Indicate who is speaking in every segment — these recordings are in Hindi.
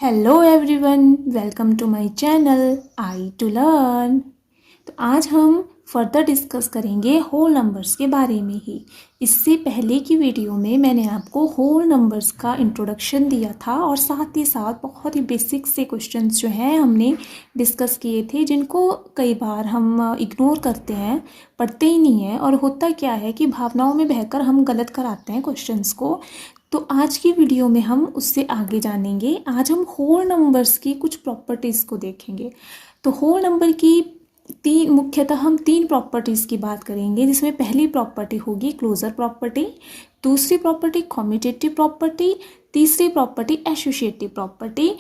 Speaker 1: Hello everyone, welcome to my channel I to learn. तो आज हम फर्दर डिस्कस करेंगे होल नंबर्स के बारे में ही। इससे पहले की वीडियो में मैंने आपको होल नंबर्स का इंट्रोडक्शन दिया था और साथ ही साथ बहुत ही बेसिक से क्वेश्चंस जो हैं हमने डिस्कस किए थे, जिनको कई बार हम इग्नोर करते हैं, पढ़ते ही नहीं हैं। और होता क्या है कि भावनाओं में बहकर हम गलत कराते हैं क्वेश्चंस को। तो आज की वीडियो में हम उससे आगे जानेंगे। आज हम होल नंबर्स की कुछ प्रॉपर्टीज़ को देखेंगे। तो होल नंबर की मुख्यतः हम तीन प्रॉपर्टीज़ की बात करेंगे, जिसमें पहली प्रॉपर्टी होगी क्लोजर प्रॉपर्टी, दूसरी प्रॉपर्टी कम्यूटेटिव प्रॉपर्टी, तीसरी प्रॉपर्टी एसोसिएटिव प्रॉपर्टी।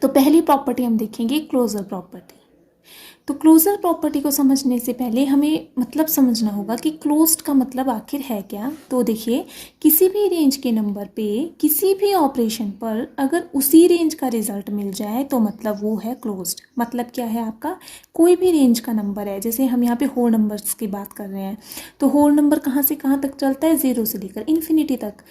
Speaker 1: तो पहली प्रॉपर्टी हम देखेंगे क्लोजर प्रॉपर्टी। तो क्लोजर प्रॉपर्टी को समझने से पहले हमें मतलब समझना होगा कि क्लोज्ड का मतलब आखिर है क्या। तो देखिए, किसी भी रेंज के नंबर पे किसी भी ऑपरेशन पर अगर उसी रेंज का रिजल्ट मिल जाए तो मतलब वो है क्लोज्ड। मतलब क्या है आपका, कोई भी रेंज का नंबर है, जैसे हम यहाँ पे होल नंबर्स की बात कर रहे हैं, तो होल नंबर कहाँ से कहाँ तक चलता है, 0 से लेकर इन्फिनिटी तक।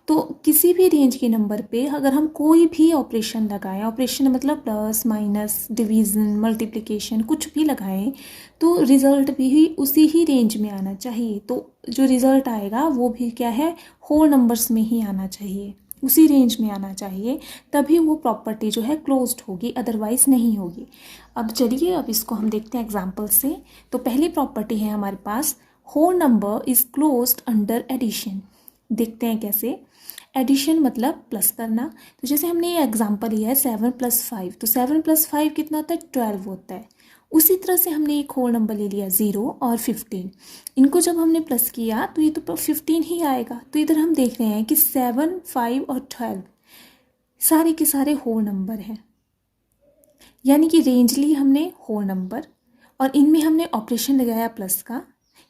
Speaker 1: तो किसी भी रेंज के नंबर पे अगर हम कोई भी ऑपरेशन लगाएं, ऑपरेशन मतलब प्लस माइनस डिवीज़न मल्टीप्लिकेशन कुछ भी लगाएं, तो रिज़ल्ट भी उसी ही रेंज में आना चाहिए। तो जो रिज़ल्ट आएगा वो भी क्या है, होल नंबर्स में ही आना चाहिए, उसी रेंज में आना चाहिए, तभी वो प्रॉपर्टी जो है क्लोज्ड होगी, अदरवाइज़ नहीं होगी। अब चलिए, अब इसको हम देखते हैं एग्जाम्पल से। तो पहली प्रॉपर्टी है हमारे पास, whole number is closed under addition. देखते हैं कैसे। एडिशन मतलब प्लस करना। तो जैसे हमने ये एग्जांपल लिया है 7 + 5, तो 7 + 5 कितना होता है, 12 होता है। उसी तरह से हमने एक होल नंबर ले लिया 0 और 15, इनको जब हमने प्लस किया तो ये तो 15 ही आएगा। तो इधर हम देख रहे हैं कि 7, 5 और 12 सारे के सारे होल नंबर हैं, यानी कि रेंज ली हमने होल नंबर और इनमें हमने ऑपरेशन लगाया प्लस का।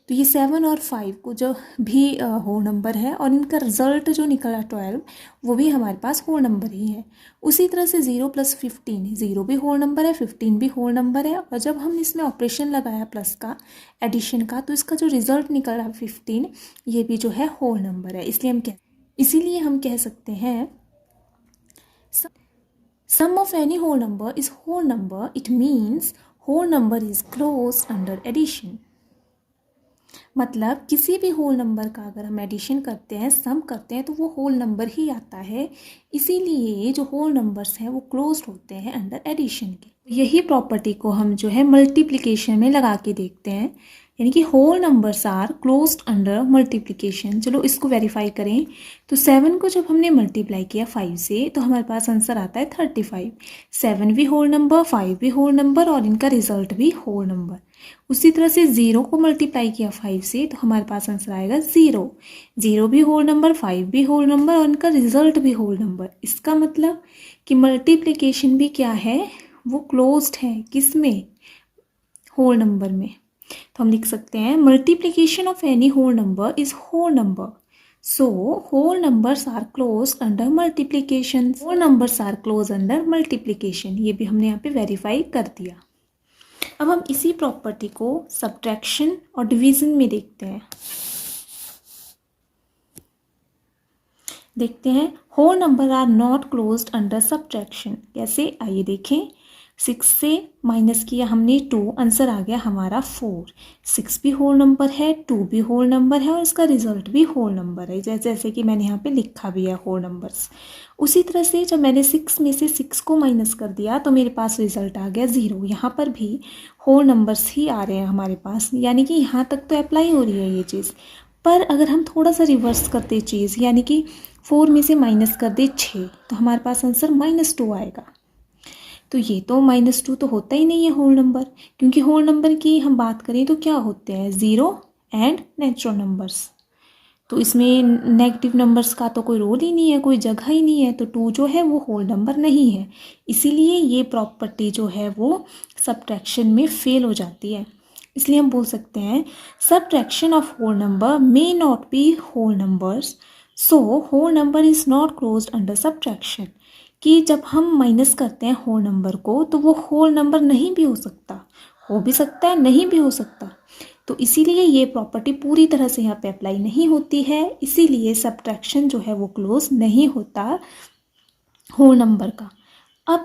Speaker 1: तो ये 7 और 5 को जो भी होल नंबर है और इनका रिजल्ट जो निकला 12, वो भी हमारे पास होल नंबर ही है। उसी तरह से 0 + 15, 0 भी होल नंबर है, 15 भी होल नंबर है। और जब हम इसमें ऑपरेशन लगाया प्लस का, एडिशन का, तो इसका जो रिजल्ट निकला 15, ये भी जो है होल नंबर है। इसीलिए हम कह सकते हैं sum of any whole number is whole number, it means whole number is closed under addition. मतलब किसी भी होल नंबर का अगर हम एडिशन करते हैं, सम करते हैं, तो वो होल नंबर ही आता है। इसीलिए जो होल नंबर्स हैं वो क्लोज्ड होते हैं अंडर एडिशन के। यही प्रॉपर्टी को हम जो है मल्टीप्लिकेशन में लगा के देखते हैं, यानी कि whole numbers are closed under multiplication. चलो इसको वेरीफाई करें। तो 7 को जब हमने मल्टीप्लाई किया 5 से, तो हमारे पास आंसर आता है 35। 7 भी होल नंबर, 5 भी होल नंबर और इनका रिजल्ट भी होल नंबर। उसी तरह से 0 को मल्टीप्लाई किया 5 से, तो हमारे पास आंसर आएगा 0। 0 भी होल नंबर, 5 भी होल नंबर और इनका रिजल्ट भी होल नंबर। इसका मतलब कि मल्टीप्लिकेशन भी क्या है, वो क्लोज्ड है। किस में, होल नंबर में। तो हम लिख सकते हैं multiplication of any whole number is whole number, so whole numbers are close under multiplication. Whole numbers are close under multiplication, ये भी हमने यहाँ पे वेरीफाई कर दिया। अब हम इसी प्रॉपर्टी को सब्ट्रैक्शन और डिवीजन में देखते हैं। Whole number are not closed under subtraction. कैसे, आइए देखें। 6 से माइनस किया हमने 2, आंसर आ गया हमारा 4। 6 भी होल नंबर है, 2 भी होल नंबर है और इसका रिजल्ट भी होल नंबर है, जैसे कि मैंने यहाँ पे लिखा भी है होल नंबर्स। उसी तरह से जब मैंने 6 में से 6 को माइनस कर दिया तो मेरे पास रिजल्ट आ गया 0। यहाँ पर भी होल नंबर्स ही आ रहे हैं हमारे पास, यानी कि यहाँ तक तो अप्लाई हो रही है ये चीज़। पर अगर हम थोड़ा सा रिवर्स करते चीज़, यानी कि 4 में से माइनस कर दे 6, तो हमारे पास आंसर -2 आएगा। तो ये तो -2 तो होता ही नहीं है होल नंबर, क्योंकि होल नंबर की हम बात करें तो क्या होते हैं, 0 एंड नेचुरल नंबर्स। तो इसमें नेगेटिव नंबर्स का तो कोई रोल ही नहीं है, कोई जगह ही नहीं है। तो 2 जो है वो होल नंबर नहीं है। इसीलिए ये प्रॉपर्टी जो है वो सब्ट्रैक्शन में फेल हो जाती है। इसलिए हम बोल सकते हैं subtraction of whole number may not be whole numbers, so whole number is not closed under subtraction. कि जब हम माइनस करते हैं होल नंबर को, तो वो होल नंबर नहीं भी हो सकता, हो भी सकता है, नहीं भी हो सकता। तो इसीलिए ये प्रॉपर्टी पूरी तरह से यहाँ पे अप्लाई नहीं होती है। इसीलिए सब्ट्रैक्शन जो है वो क्लोज नहीं होता होल नंबर का। अब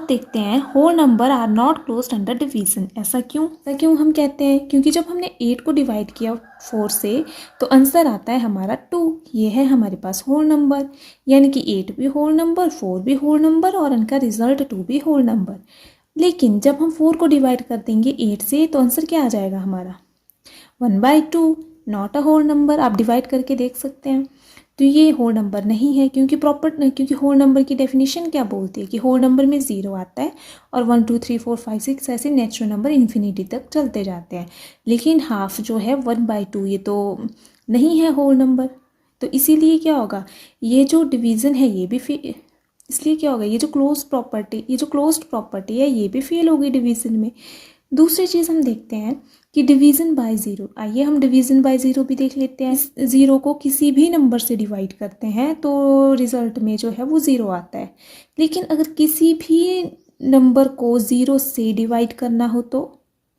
Speaker 1: देखते हैं whole number are not closed under division. ऐसा क्यों हम कहते हैं? क्योंकि जब हमने 8 को डिवाइड किया 4 से तो आंसर आता है हमारा 2। ये है हमारे पास होल नंबर, यानी कि 8 भी होल नंबर, 4 भी होल नंबर और इनका रिजल्ट 2 भी होल नंबर। लेकिन जब हम 4 को डिवाइड कर देंगे 8 से तो आंसर क्या आ जाएगा हमारा? 1/2, नॉट अ होल नंबर। आप डिवाइड करके देख सकते हैं। तो ये होल नंबर नहीं है, क्योंकि होल नंबर की डेफिनेशन क्या बोलती है कि होल नंबर में 0 आता है और 1 2 3 4 5 6 ऐसे नेचुरल नंबर इन्फिनिटी तक चलते जाते हैं। लेकिन हाफ जो है 1/2 ये तो नहीं है होल नंबर। तो इसीलिए क्या होगा, ये जो डिवीज़न है ये भी इसलिए क्या होगा, ये जो क्लोज्ड प्रॉपर्टी है ये भी फेल होगी डिवीज़न में। दूसरी चीज़ हम देखते हैं कि डिवीज़न बाय ज़ीरो। आइए हम डिवीज़न बाय ज़ीरो भी देख लेते हैं। ज़ीरो को किसी भी नंबर से डिवाइड करते हैं तो रिज़ल्ट में जो है वो ज़ीरो आता है। लेकिन अगर किसी भी नंबर को ज़ीरो से डिवाइड करना हो तो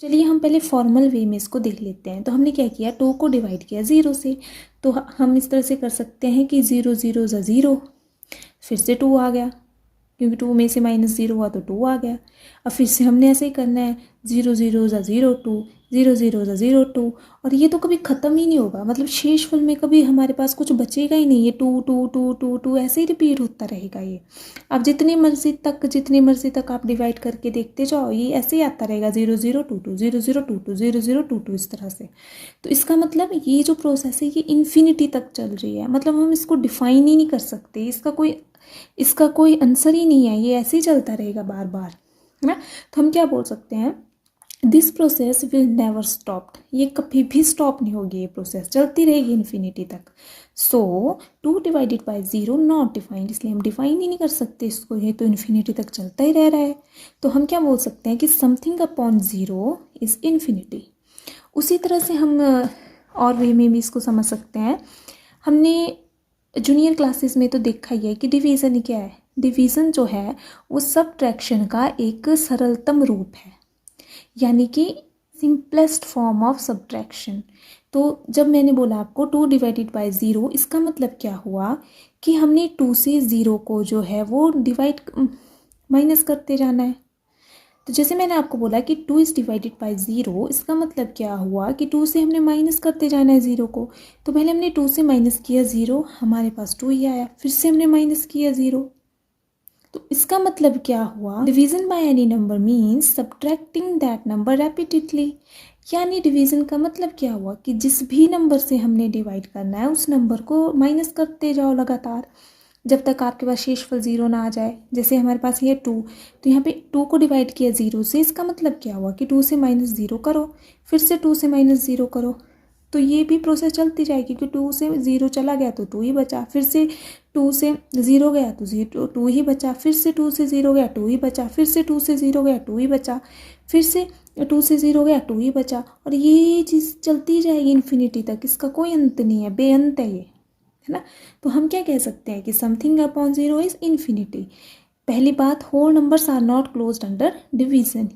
Speaker 1: चलिए हम पहले फॉर्मल वे में इसको देख लेते हैं। तो हमने क्या किया, 2 को डिवाइड किया 0 से। तो हम इस तरह से कर सकते हैं कि 0 0 ज़ा 0, फिर से 2 आ गया, क्योंकि 2 में से -0 हुआ तो 2 आ गया। अब फिर से हमने ऐसे ही करना है, 0 0 ज़ा 0 2, 0 0 ज़ा 0 2। और ये तो कभी ख़त्म ही नहीं होगा, मतलब शेषफल में कभी हमारे पास कुछ बचेगा ही नहीं। ये 2 2 2 2 2 ऐसे ही रिपीट होता रहेगा। ये अब जितनी मर्ज़ी तक आप डिवाइड करके देखते जाओ, ये ऐसे ही आता रहेगा 0 0 2 2 0 0 2 2 0 0 2 2 इस तरह से। तो इसका मतलब ये जो प्रोसेस है ये इन्फिनिटी तक चल रही है। मतलब हम इसको डिफाइन ही नहीं कर सकते, इसका कोई आंसर ही नहीं है, ये ऐसे ही चलता रहेगा बार बार, है ना। तो हम क्या बोल सकते हैं, this process will never stop. ये कभी भी स्टॉप नहीं होगी, ये प्रोसेस चलती रहेगी इन्फिनिटी तक। सो 2 डिवाइडेड बाय 0 नॉट डिफाइंड, इसलिए हम डिफाइन ही नहीं कर सकते इसको, ये तो इन्फिनिटी तक चलता ही रह रहा है। तो हम क्या बोल सकते हैं कि समथिंग अपॉन 0 इज़ इन्फिनिटी। उसी तरह से हम और वे में भी इसको समझ सकते हैं। हमने जूनियर क्लासेस में तो देखा ही है कि डिवीज़न क्या है। डिवीज़न जो है वो सबट्रैक्शन का एक सरलतम रूप है, यानी कि सिंपलेस्ट फॉर्म ऑफ सबट्रैक्शन। तो जब मैंने बोला आपको 2 डिवाइडेड बाय 0, इसका मतलब क्या हुआ कि हमने 2 से 0 को जो है वो माइनस करते जाना है। तो जैसे मैंने आपको बोला कि 2 इज़ डिवाइडेड बाय 0, इसका मतलब क्या हुआ कि 2 से हमने माइनस करते जाना है 0 को। तो पहले हमने 2 से माइनस किया 0, हमारे पास 2 ही आया, फिर से हमने माइनस किया 0। तो इसका मतलब क्या हुआ, division by any number means subtracting that number repeatedly. यानी डिवीज़न का मतलब क्या हुआ कि जिस भी नंबर से हमने डिवाइड करना है उस नंबर को माइनस करते जाओ लगातार, जब तक आपके पास शेषफल 0 ना आ जाए। जैसे हमारे पास ये 2, तो यहाँ पे 2 को डिवाइड किया 0 से, इसका मतलब क्या हुआ कि 2 से -0 करो, फिर से 2 से -0 करो। तो ये भी प्रोसेस चलती जाएगी कि 2 से 0 चला गया तो 2 ही बचा, फिर से 2 से 0 गया तो 2 ही बचा, फिर से 2 से 0 गया 2 ही बचा, फिर से 2 से 0 गया 2 ही बचा, फिर से 2 से 0 गया 2 ही बचा। और ये चीज़ चलती जाएगी इन्फिनिटी तक, इसका कोई अंत नहीं है, बेअंत है ये, है ना। तो हम क्या कह सकते हैं कि समथिंग अपॉन 0 इज़ इन्फिनिटी। पहली बात, whole numbers are not closed under division.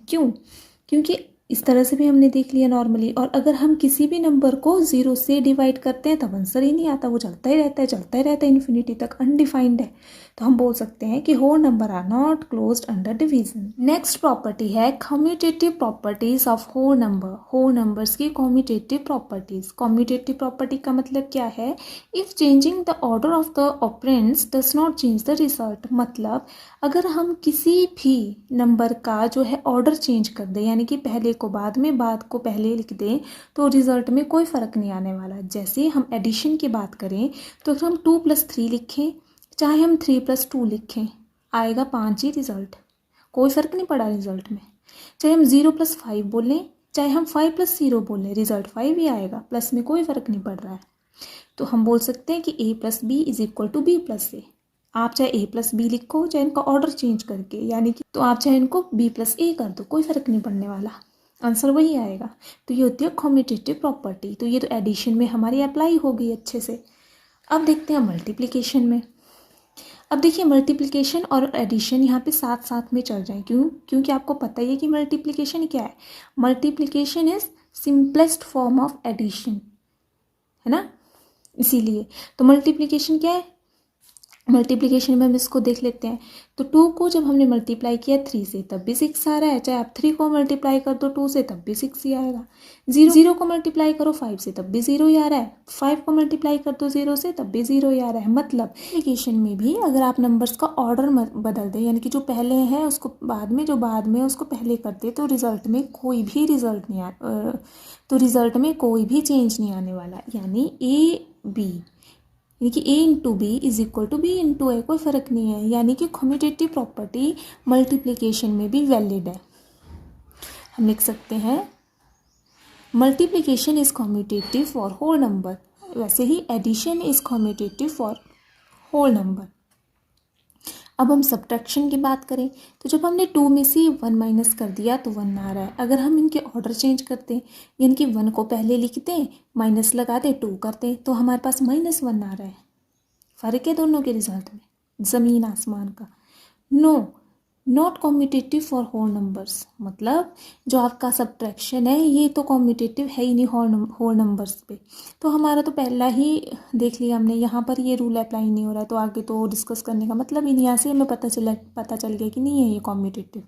Speaker 1: क्योंकि इस तरह से भी हमने देख लिया नॉर्मली। और अगर हम किसी भी नंबर को 0 से डिवाइड करते हैं तब आंसर ही नहीं आता, वो चलता ही रहता है इन्फिनिटी तक, अनडिफाइंड है। तो हम बोल सकते हैं कि whole number are not closed under division. Next property है commutative properties of whole number. Whole numbers की कम्यूटेटिव प्रॉपर्टीज। कम्यूटेटिव प्रॉपर्टी का मतलब क्या है, if changing the order of the operands does not change the result. मतलब अगर हम किसी भी नंबर का जो है ऑर्डर चेंज कर दें, यानी कि पहले को बाद में, बाद को पहले लिख दें, तो रिजल्ट में कोई फ़र्क नहीं आने वाला। जैसे हम एडिशन की बात करें तो अगर हम 2 + 3 लिखें, चाहे हम 3 + 2 लिखें, आएगा 5 ही रिजल्ट, कोई फ़र्क नहीं पड़ा रिजल्ट में। चाहे हम 0 + 5 बोलें, चाहे हम 5 + 0 बोलें, रिजल्ट 5 ही आएगा, प्लस में कोई फ़र्क नहीं पड़ रहा है। तो हम बोल सकते हैं कि a + b = b + a। आप चाहे a + b लिखो, चाहे इनका ऑर्डर चेंज करके, यानी कि तो आप चाहे इनको b + a कर दो, कोई फ़र्क नहीं पड़ने वाला, आंसर वही आएगा। तो ये होती है कम्यूटेटिव प्रॉपर्टी। तो ये तो एडिशन में हमारी अप्लाई हो गई अच्छे से। अब देखते हैं मल्टीप्लिकेशन में। अब देखिए मल्टीप्लिकेशन और एडिशन यहाँ पे साथ साथ में चल जाए, क्योंकि आपको पता ही है कि मल्टीप्लिकेशन क्या है। Multiplication is simplest form of addition, है ना। इसीलिए तो मल्टीप्लिकेशन क्या है, मल्टीप्लिकेशन में हम इसको देख लेते हैं। तो 2 को जब हमने मल्टीप्लाई किया 3 से तब भी 6 आ रहा है, चाहे आप 3 को मल्टीप्लाई कर दो 2 से तब भी 6 ही आएगा। 0 को मल्टीप्लाई करो 5 से तब भी 0 ही आ रहा है, 5 को मल्टीप्लाई कर दो 0 से तब भी 0 ही आ रहा है। मतलब मल्टीप्लिकेशन में भी अगर आप नंबर्स का ऑर्डर बदल दें, यानी कि जो पहले है उसको बाद में, जो बाद में उसको पहले कर दे, तो रिजल्ट में कोई भी चेंज नहीं आने वाला। यानी A कि A into b is equal to B into A, कोई फ़र्क नहीं है। यानी कि कम्यूटेटिव प्रॉपर्टी मल्टीप्लिकेशन में भी वैलिड है। हम लिख सकते हैं multiplication is commutative for whole number, वैसे ही addition is commutative for whole number. अब हम सब्ट्रैक्शन की बात करें तो जब हमने 2 में से 1 माइनस कर दिया तो 1 आ रहा है। अगर हम इनके ऑर्डर चेंज करते हैं, यानी कि 1 को पहले लिखते हैं, माइनस लगा दे 2 करते हैं, तो हमारे पास -1 आ रहा है। फ़र्क है दोनों के रिजल्ट में, ज़मीन आसमान का। No, not commutative for whole numbers, मतलब जो आपका सब्ट्रैक्शन है ये तो कम्यूटेटिव है ही नहीं होल नंबर्स पे। तो हमारा तो पहला ही देख लिया हमने, यहाँ पर ये रूल अप्लाई नहीं हो रहा है, तो आगे तो डिस्कस करने का मतलब ही नहीं। यहाँ से हमें पता चल गया कि नहीं है ये कम्यूटेटिव।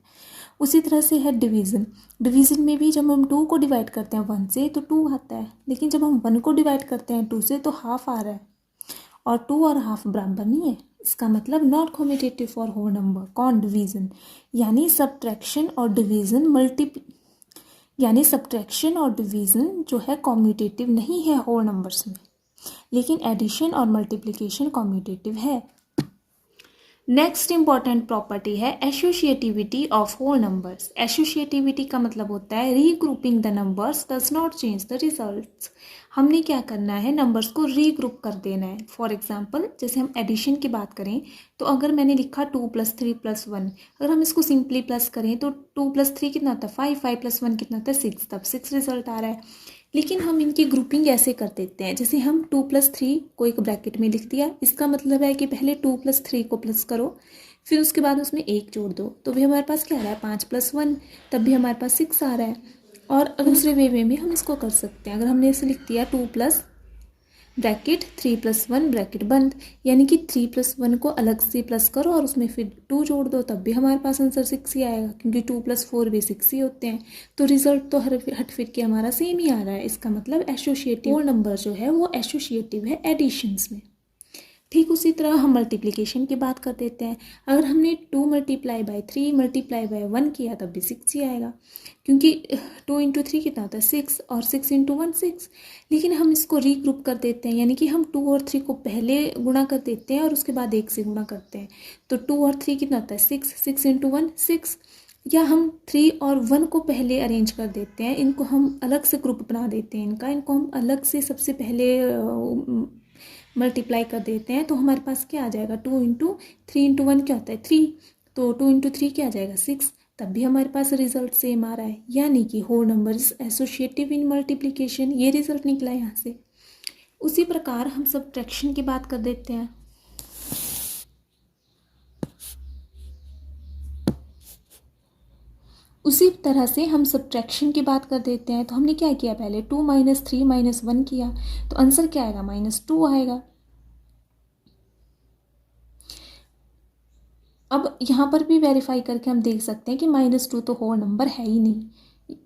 Speaker 1: उसी तरह से है डिवीज़न। डिवीज़न में भी जब हम 2 को डिवाइड करते हैं 1 से तो 2 आता है, लेकिन जब हम 1 को डिवाइड करते हैं 2 से तो हाफ आ रहा है, और 2 और हाफ बराबर नहीं है। इसका मतलब not commutative for whole number. कौन? डिवीज़न। यानी सब्ट्रैक्शन और डिवीज़न जो है कम्यूटेटिव नहीं है होल नंबर्स में, लेकिन एडिशन और मल्टीप्लिकेशन कम्यूटेटिव है। नेक्स्ट इंपॉर्टेंट प्रॉपर्टी है associativity of whole numbers. Associativity का मतलब होता है regrouping the numbers does not change the results. हमने क्या करना है, नंबर्स को रीग्रुप कर देना है। फॉर एग्जांपल जैसे हम एडिशन की बात करें तो अगर मैंने लिखा 2 + 3 + 1, अगर हम इसको सिंपली प्लस करें तो 2 + 3 कितना होता है 5, 5 + 1 कितना होता है 6, तब 6 रिजल्ट आ रहा है। लेकिन हम इनकी ग्रुपिंग ऐसे कर देते हैं, जैसे हम 2 + 3 को एक ब्रैकेट में लिख दिया, इसका मतलब है कि पहले 2 + 3 को प्लस करो, फिर उसके बाद उसमें 1 जोड़ दो, तो भी हमारे पास क्या आ रहा है 5 + 1, तब भी हमारे पास 6 आ रहा है। और दूसरे वे में हम इसको कर सकते हैं, अगर हमने इसे लिख दिया 2 + ब्रैकेट 3 + 1 ब्रैकेट बंद, यानी कि 3 + 1 को अलग से प्लस करो और उसमें फिर 2 जोड़ दो, तब भी हमारे पास आंसर 6 ही आएगा, क्योंकि 2 + 4 भी 6 ही होते हैं। तो रिजल्ट तो हट फिर के हमारा सेम ही आ रहा है। इसका मतलब एसोसिएटिव होल नंबर जो है वो एसोसिएटिव है एडिशंस में। ठीक उसी तरह हम मल्टीप्लिकेशन की बात कर देते हैं। अगर हमने 2 × 3 × 1 किया तब भी 6 ही आएगा, क्योंकि 2 × 3 कितना होता है 6, और 6 × 1 6। लेकिन हम इसको रीग्रुप कर देते हैं, यानी कि हम 2 और 3 को पहले गुणा कर देते हैं और उसके बाद 1 से गुणा करते हैं। तो 2 और 3 कितना होता है 6, 6 × 1 6। या हम 3 और 1 को पहले अरेंज कर देते हैं, इनको हम अलग से ग्रुप बना देते हैं, इनको हम अलग से सबसे पहले मल्टीप्लाई कर देते हैं। तो हमारे पास क्या आ जाएगा 2 × 3 × 1 क्या होता है 3, तो 2 × 3 क्या आ जाएगा 6, तब भी हमारे पास रिजल्ट सेम आ रहा है। यानी कि whole number is associative in multiplication, ये रिजल्ट निकला यहाँ से। उसी प्रकार हम सब्ट्रैक्शन की बात कर देते हैं। उसी तरह से हम सब्ट्रैक्शन की बात कर देते हैं। तो हमने क्या किया, पहले 2 - 3 - 1 किया, तो आंसर क्या आएगा -2 आएगा। अब यहाँ पर भी वेरीफाई करके हम देख सकते हैं कि -2 तो होल नंबर है ही नहीं,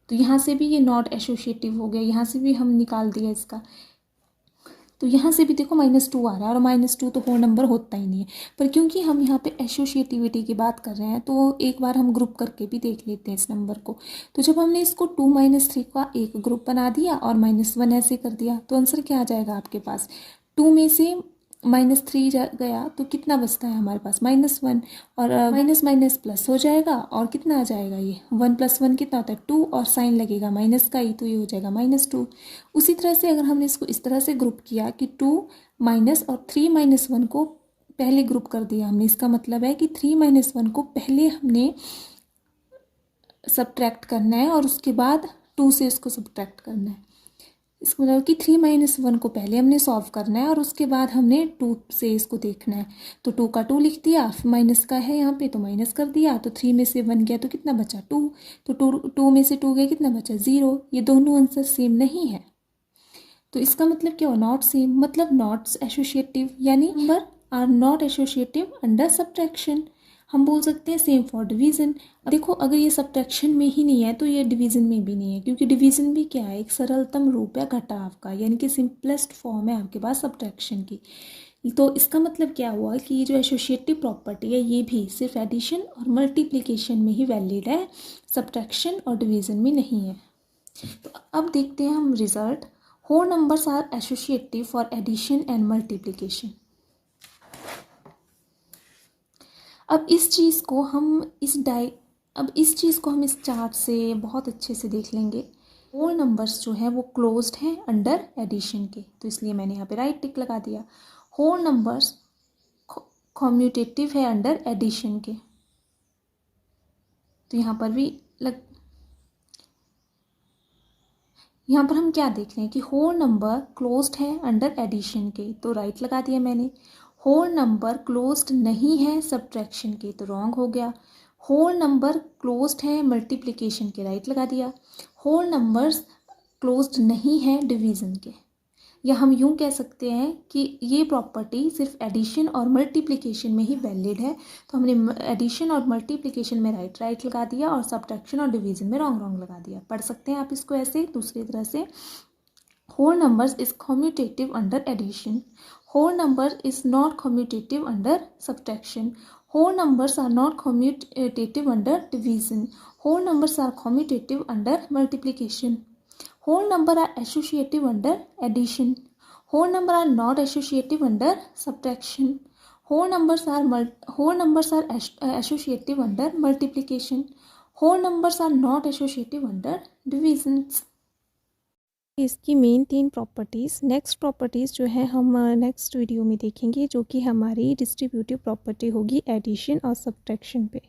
Speaker 1: तो यहाँ से भी ये नॉट एसोसिएटिव हो गया, यहाँ से भी हम निकाल दिया इसका। तो यहाँ से भी देखो -2 आ रहा है, और -2 तो होल नंबर होता ही नहीं है। पर क्योंकि हम यहाँ पे एसोसिएटिविटी की बात कर रहे हैं तो एक बार हम ग्रुप करके भी देख लेते हैं इस नंबर को। तो जब हमने इसको 2 - 3 का एक ग्रुप बना दिया और -1 ऐसे कर दिया, तो आंसर क्या आ जाएगा आपके पास, 2 में से -3 गया तो कितना बचता है हमारे पास -1, और माइनस माइनस प्लस हो जाएगा, और कितना आ जाएगा ये 1 + 1 कितना होता है 2, और साइन लगेगा माइनस का ही, तो ये हो जाएगा -2। उसी तरह से अगर हमने इसको इस तरह से ग्रुप किया कि 2 माइनस और 3 - 1 को पहले ग्रुप कर दिया हमने, इसका मतलब है कि 3 - 1 को पहले हमने सब्ट्रैक्ट करना है और उसके बाद 2 से इसको सब्ट्रैक्ट करना है। इसका मतलब कि 3 - 1 को पहले हमने सॉल्व करना है और उसके बाद हमने 2 से इसको देखना है। तो 2 का 2 लिख दिया, माइनस का है यहाँ पे तो माइनस कर दिया, तो 3 में से 1 गया तो कितना बचा 2, तो 2 में से 2 गया कितना बचा 0। ये दोनों आंसर सेम नहीं है, तो इसका मतलब क्या हुआ नॉट सेम, मतलब नॉट एसोसिएटिव, यानी number are not associative under subtraction. हम बोल सकते हैं सेम फॉर डिवीज़न। देखो अगर ये सब्ट्रैक्शन में ही नहीं है तो ये डिवीज़न में भी नहीं है, क्योंकि डिवीज़न भी क्या है, एक सरलतम रूप है घटाव का, यानी कि सिंपलेस्ट फॉर्म है आपके पास सब्ट्रैक्शन की। तो इसका मतलब क्या हुआ कि ये जो एसोसिएटिव प्रॉपर्टी है ये भी सिर्फ एडिशन और मल्टीप्लिकेशन में ही वैलिड है, सब्ट्रैक्शन और डिवीज़न में नहीं है। तो अब देखते हैं हम result. Whole numbers are associative for addition and multiplication. अब इस चीज़ को हम इस चार्ट से बहुत अच्छे से देख लेंगे। होल नंबर्स जो है वो क्लोज्ड हैं अंडर एडिशन के, तो इसलिए मैंने यहाँ पे राइट टिक लगा दिया। होल नंबर्स कम्यूटेटिव है अंडर एडिशन के, तो यहाँ पर हम क्या देख रहे हैं कि होल नंबर क्लोज्ड है अंडर एडिशन के, तो राइट लगा दिया मैंने। होल नंबर क्लोज्ड नहीं है सब्ट्रैक्शन के, तो रॉन्ग हो गया। होल नंबर क्लोज्ड है मल्टीप्लिकेशन के, राइट लगा दिया। होल नंबर्स क्लोज्ड नहीं है डिवीज़न के, या हम यूँ कह सकते हैं कि ये प्रॉपर्टी सिर्फ एडिशन और मल्टीप्लिकेशन में ही वैलिड है, तो हमने एडिशन और मल्टीप्लिकेशन में राइट लगा दिया और सब्ट्रैक्शन और डिवीज़न में रॉन्ग लगा दिया। पढ़ सकते हैं आप इसको ऐसे दूसरी तरह से। Whole numbers is commutative under addition, whole number is not commutative under subtraction, whole numbers are not commutative under division, whole numbers are commutative under multiplication, whole number are associative under addition, whole number are not associative under subtraction, whole numbers are associative under multiplication, whole numbers are not associative under divisions। इसकी मेन 3 प्रॉपर्टीज़। नेक्स्ट प्रॉपर्टीज़ जो है हम नेक्स्ट वीडियो में देखेंगे, जो कि हमारी डिस्ट्रीब्यूटिव प्रॉपर्टी होगी एडिशन और सब्ट्रैक्शन पे।